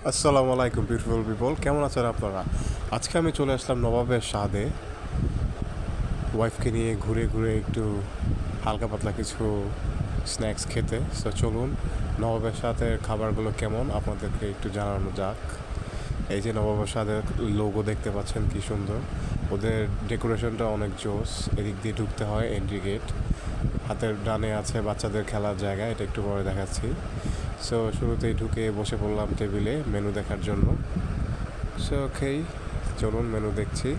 আসসালামু আলাইকুম beautiful people, কেমন আছেন আপনারা? আজকে আমি চলে আসলাম নবাবের স্বাদে ওয়াইফকে নিয়ে ঘুরে ঘুরে একটু হালকা পাতলা কিছু স্ন্যাক্স খেতে। সো চলুন নবাবের স্বাদের খাবারগুলো কেমন আপনাদেরকে একটু জানানো যাক। এই যে নবাবের স্বাদের লোগো দেখতে পাচ্ছেন, কি সুন্দর। ওদের ডেকোরেশনটা অনেক জোস। এদিক দিয়ে ঢুকতে হয় এন্ট্রি গেট। হাতের ডানে আছে বাচ্চাদের খেলার জায়গা, এটা একটু পরে দেখাচ্ছি। সো শুরুতেই ঢুকে বসে পড়লাম টেবিলে মেনু দেখার জন্য। সো ওকেই, চলুন মেনু দেখছি।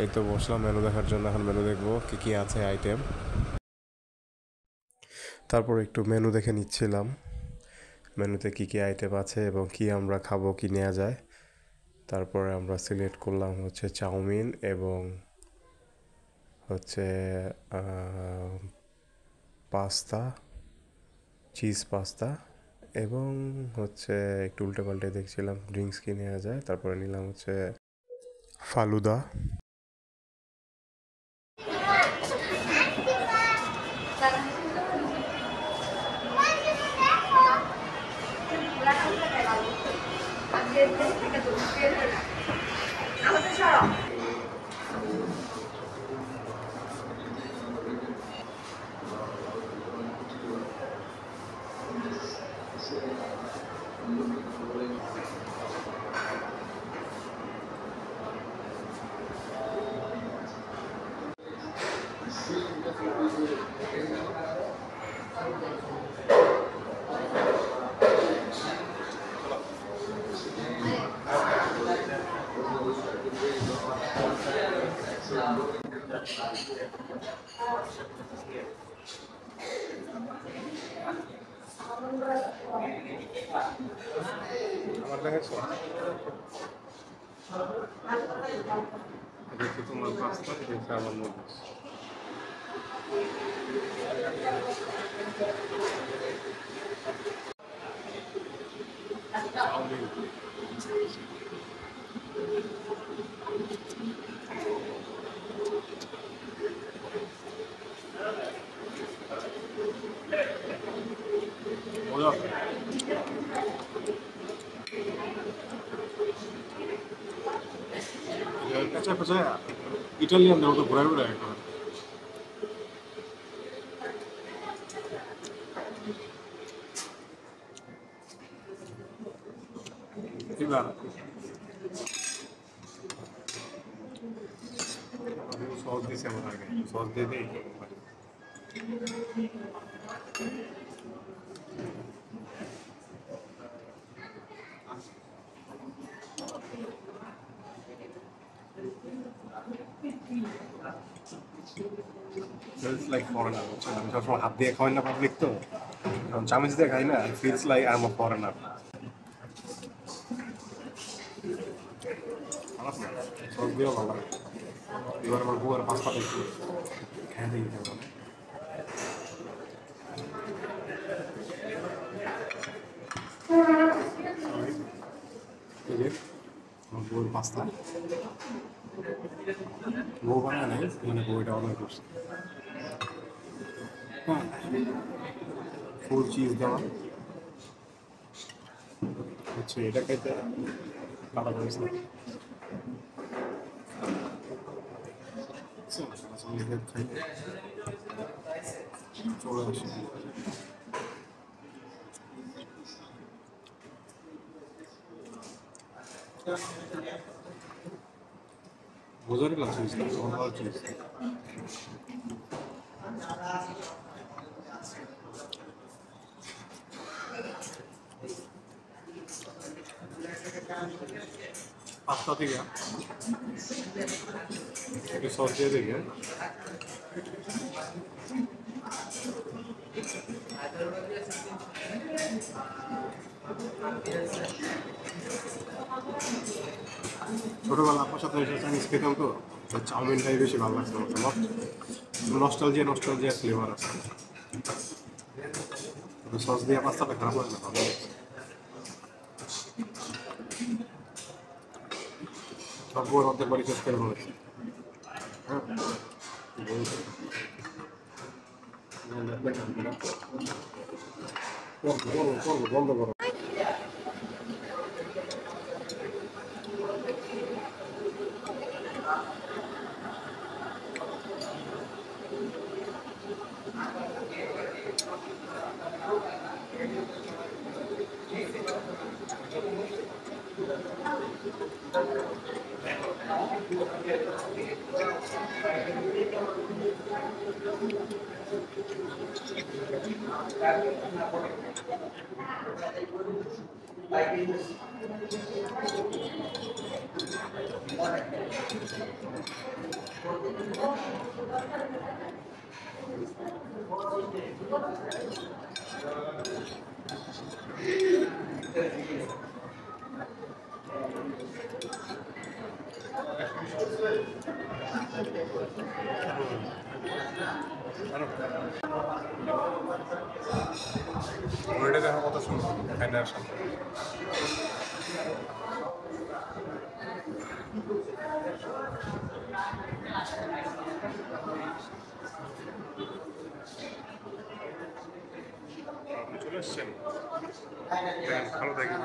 এই তো বসলাম মেনু দেখার জন্য, এখন মেনু দেখবো কী কী আছে আইটেম। তারপর একটু মেনু দেখে নিচ্ছিলাম, মেনুতে কী কী আইটেম আছে এবং কি আমরা খাবো, কি নেওয়া যায়। তারপরে আমরা সিলেক্ট করলাম হচ্ছে চাউমিন এবং হচ্ছে পাস্তা, চিজ পাস্তা, এবং হচ্ছে একটু উল্টে পাল্টে দেখছিলাম ড্রিঙ্কস কি নেওয়া যায়। তারপরে নিলাম হচ্ছে ফালুদা। আমার দেখাচ্ছ, এটা হচ্ছে তোমার পাস্তা, এটা হচ্ছে আমার নুডলস। চাউমিন মজা আছে। কাঁচা কাঁচা ইটালিয়ানদের মতো ঘুরায় ঘুরায় একটা এবার সস দিয়েছে আমার আগে, সস দিয়ে দিই। ফিলস লাইক ফরেনার, বুঝছেন? আমি সবসময় হাত দিয়ে খাওয়াই না পাবলিক, তো যখন চামিচ দিয়ে খাই না, feels like I am a foreigner. খারাপ না, সস দিয়েও ভালো লাগে। এবার আমার বউয়ের পাস্তা দেখছি, খেয়ে দিই কেমন। এই যে আমার বউয়ের পাস্তা, বউ বানায় নাই, মানে বউটা অর্ডার করছে। হ্যাঁ, ফুল চিজ দেওয়া হচ্ছে, এটা খাইতে ভালো করেছে। খাইতে চলে আসে। Mozzarella cheese, normal cheese. Pasta থেকে একটু সস দিয়ে দেখে ছোটবেলা আপনার সাথে এসে চাইনিজ খেতাম, তো চাউমিনটাই বেশি ভালো লাগছে আমার। নস্টালজিয়া নস্টালজিয়া ফ্লেভার আছে। সস দিয়ে পাস্তাটা খারাপ লাগে না, ভালো লাগছে। সব বউর অর্ধেক বাড়ি শেষ করে বলেছে। হ্যাঁ, করবো করবো করবো, বন্ধ করো। ঘড়িটা দেখো কত সুন্দর ফ্যানের সামনে। আপনি চলে এসছেন, ভালো থাকি।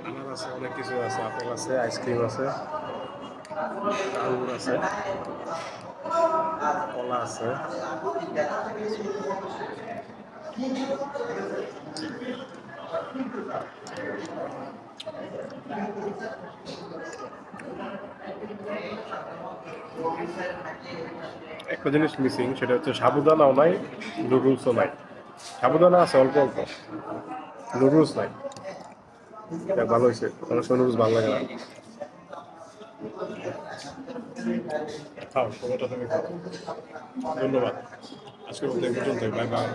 আনার আছে, অনেক কিছু আছে, আপেল আছে, আইসক্রিম আছে, আঙুর আছে, কলা আছে। একটা জিনিস মিসিং, সেটা হচ্ছে সাবুদানাও নাই, নুডলসও নাই। সাবুদানা আছে অল্প অল্প, নুডলস নাই। ভালো হয়েছে, অনেক সময় নুডলস ভালো লাগে না। খাও, সময়টা তুমি খাও। ধন্যবাদ, আজকের মতো এই পর্যন্তই। Bye bye.